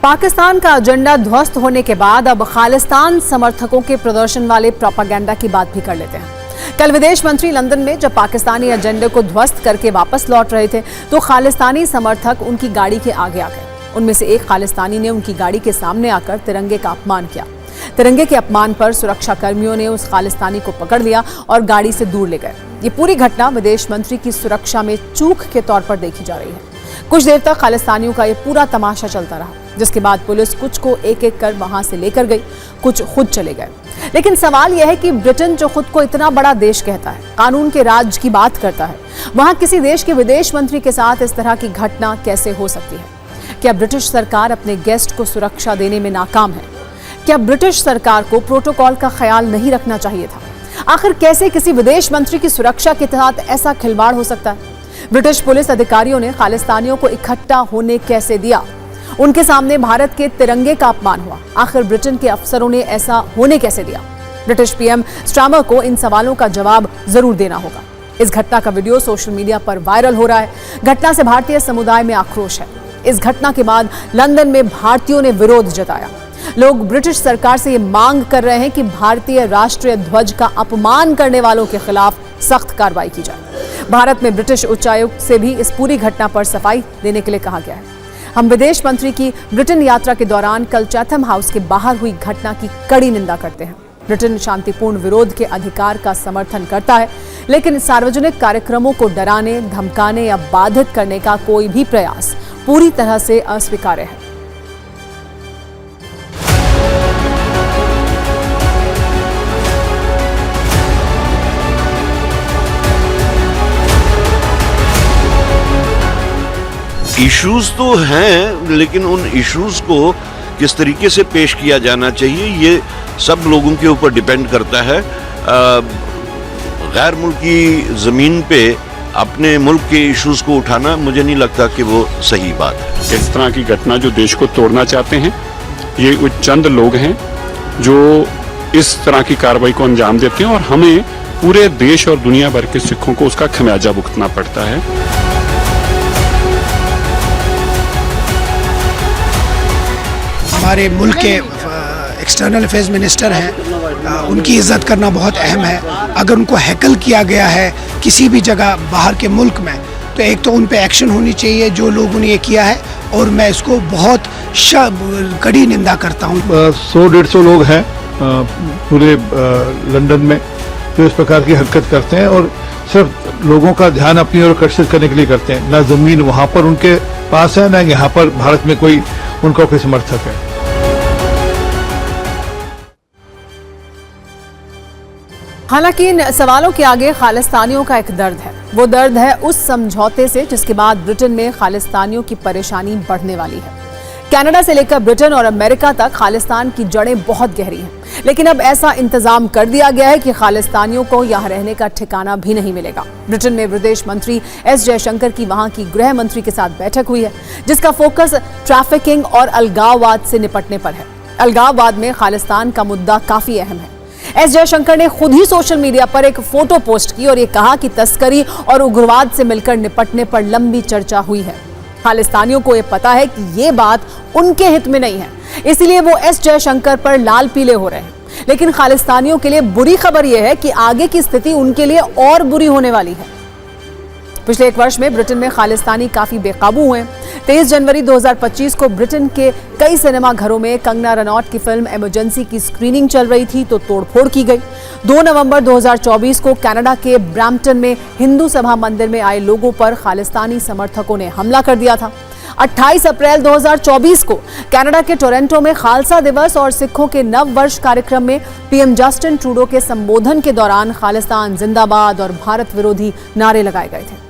पाकिस्तान का एजेंडा ध्वस्त होने के बाद अब खालिस्तान समर्थकों के प्रदर्शन वाले प्रोपेगेंडा की बात भी कर लेते हैं। कल विदेश मंत्री लंदन में जब पाकिस्तानी एजेंडे को ध्वस्त करके वापस लौट रहे थे तो खालिस्तानी समर्थक उनकी गाड़ी के आगे आ गए। उनमें से एक खालिस्तानी ने उनकी गाड़ी के सामने आकर तिरंगे का अपमान किया। तिरंगे के अपमान पर सुरक्षा कर्मियों ने उस खालिस्तानी को पकड़ लिया और गाड़ी से दूर ले गए। ये पूरी घटना विदेश मंत्री की सुरक्षा में चूक के तौर पर देखी जा रही है। कुछ देर तक खालिस्तानियों का ये पूरा तमाशा चलता रहा, जिसके बाद पुलिस कुछ को एक एक कर वहां से लेकर गई, कुछ खुद चले गए। लेकिन सवाल यह है कि ब्रिटेन जो खुद को इतना बड़ा देश कहता है, कानून के राज की बात करता है, वहां किसी देश के विदेश मंत्री के साथ इस तरह की घटना कैसे हो सकती है? क्या ब्रिटिश सरकार अपने गेस्ट को सुरक्षा देने में नाकाम है? क्या ब्रिटिश सरकार को प्रोटोकॉल का ख्याल नहीं रखना चाहिए था? आखिर कैसे किसी विदेश मंत्री की सुरक्षा के साथ ऐसा खिलवाड़ हो सकता है? ब्रिटिश पुलिस अधिकारियों ने खालिस्तानियों को इकट्ठा होने कैसे दिया? उनके सामने भारत के तिरंगे का अपमान हुआ। आखिर ब्रिटेन के अफसरों ने ऐसा होने कैसे दिया? ब्रिटिश पीएम स्टार्मर को इन सवालों का जवाब जरूर देना होगा। इस घटना का वीडियो सोशल मीडिया पर वायरल हो रहा है। घटना से भारतीय समुदाय में आक्रोश है। इस घटना के बाद लंदन में भारतीयों ने विरोध जताया। लोग ब्रिटिश सरकार से ये मांग कर रहे हैं कि भारतीय राष्ट्रीय ध्वज का अपमान करने वालों के खिलाफ सख्त कार्रवाई की जाए। भारत में ब्रिटिश उच्चायुक्त से भी इस पूरी घटना पर सफाई देने के लिए कहा गया है। हम विदेश मंत्री की ब्रिटेन यात्रा के दौरान कल चैथम हाउस के बाहर हुई घटना की कड़ी निंदा करते हैं। ब्रिटेन शांतिपूर्ण विरोध के अधिकार का समर्थन करता है, लेकिन सार्वजनिक कार्यक्रमों को डराने, धमकाने या बाधित करने का कोई भी प्रयास पूरी तरह से अस्वीकार्य है। इश्यूज तो हैं, लेकिन उन इश्यूज को किस तरीके से पेश किया जाना चाहिए ये सब लोगों के ऊपर डिपेंड करता है। गैर मुल्की ज़मीन पे अपने मुल्क के इश्यूज को उठाना मुझे नहीं लगता कि वो सही बात है। इस तरह की घटना जो देश को तोड़ना चाहते हैं, ये चंद लोग हैं जो इस तरह की कार्रवाई को अंजाम देते हैं और हमें पूरे देश और दुनिया भर के सिखों को उसका खमियाजा भुगतना पड़ता है। हमारे मुल्क के एक्सटर्नल अफेयर्स मिनिस्टर हैं, उनकी इज़्ज़त करना बहुत अहम है। अगर उनको हैकल किया गया है किसी भी जगह बाहर के मुल्क में, तो एक तो उन पे एक्शन होनी चाहिए जो लोगों ने ये किया है, और मैं इसको बहुत कड़ी निंदा करता हूँ। 100-150 लोग हैं पूरे लंदन में जो इस प्रकार की हरकत करते हैं और सिर्फ लोगों का ध्यान अपनी ओर आकर्षित करने के लिए करते हैं। ना ज़मीन वहाँ पर उनके पास है, ना यहाँ पर भारत में कोई उनका कोई समर्थक है। हालांकि इन सवालों के आगे खालिस्तानियों का एक दर्द है। वो दर्द है उस समझौते से जिसके बाद ब्रिटेन में खालिस्तानियों की परेशानी बढ़ने वाली है। कनाडा से लेकर ब्रिटेन और अमेरिका तक खालिस्तान की जड़ें बहुत गहरी हैं, लेकिन अब ऐसा इंतजाम कर दिया गया है कि खालिस्तानियों को यहाँ रहने का ठिकाना भी नहीं मिलेगा। ब्रिटेन में विदेश मंत्री एस जयशंकर की वहां की गृह मंत्री के साथ बैठक हुई है, जिसका फोकस ट्रैफिकिंग और अलगाववाद से निपटने पर है। अलगाववाद में खालिस्तान का मुद्दा काफी अहम है। एस जयशंकर ने खुद ही सोशल मीडिया पर एक फोटो पोस्ट की और ये कहा कि तस्करी और उग्रवाद से मिलकर निपटने पर लंबी चर्चा हुई है। खालिस्तानियों को यह पता है कि ये बात उनके हित में नहीं है, इसलिए वो एस जयशंकर पर लाल पीले हो रहे हैं। लेकिन खालिस्तानियों के लिए बुरी खबर यह है कि आगे की स्थिति उनके लिए और बुरी होने वाली है। पिछले एक वर्ष में ब्रिटेन में खालिस्तानी काफी बेकाबू हुए। 23 जनवरी 2025 को ब्रिटेन के कई सिनेमा घरों में कंगना रनौत की फिल्म इमरजेंसी की स्क्रीनिंग चल रही थी तो तोड़फोड़ की गई। 2 नवंबर 2024 को कनाडा के ब्रैम्पटन में हिंदू सभा मंदिर में आए लोगों पर खालिस्तानी समर्थकों ने हमला कर दिया था। 28 अप्रैल 2024 को कनाडा के टोरंटो में खालसा दिवस और सिखों के नव वर्ष कार्यक्रम में पीएम जस्टिन ट्रूडो के संबोधन के दौरान खालिस्तान जिंदाबाद और भारत विरोधी नारे लगाए गए थे।